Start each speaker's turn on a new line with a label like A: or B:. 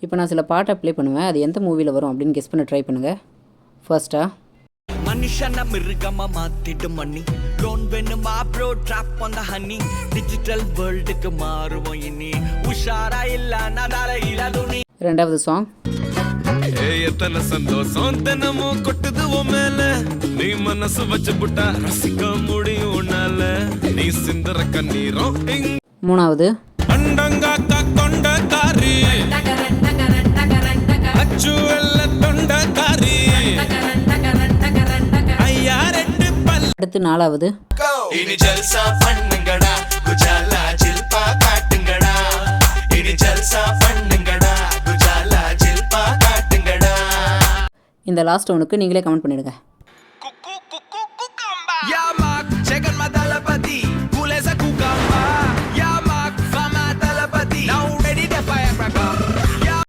A: இப்போ நான் சில பாட்டை ப்ளே பண்ணுவேன், அது எந்த மூவியில் வரும் அப்படின்னு கெஸ் பண்ண ட்ரை பண்ணுங்கள். ஃபர்ஸ்ட்டா
B: மனுஷன மிருகமா மாத்திட்டு மண்ணி லோன் வேணுமா bro drop on the honey digital வேர்ல்டுக்கு மாறுவோம் இனி உஷாரா இல்ல நதால இலதுனி.
A: ரெண்டாவது சாங்
C: எத்தனை சந்தோஷம் தினமும் கொட்டுது உன் மேல நீ மனசு வச்சு புட்டா ரசிக்க முடியும் உன்னால நீ சிந்தர கண்ணீரும்.
A: மூணாவது
C: அண்டங்காக்கா கொண்ட காரி அச்சு வெள்ள தொண்ட காரி ஐயா ரெண்டு பல்.
A: அடுத்து நாலாவது
C: இனி ஜல்சா பண்ணுங்கடா குஜாலா ஜில்பா காட்டுங்கடா இனி ஜல்சா பண்ணுங்கடா குஜாலா ஜில்பா காட்டுங்கடா.
A: இந்த லாஸ்ட் ஒனுக்கு நீங்களே கமெண்ட் பண்ணிடுங்க.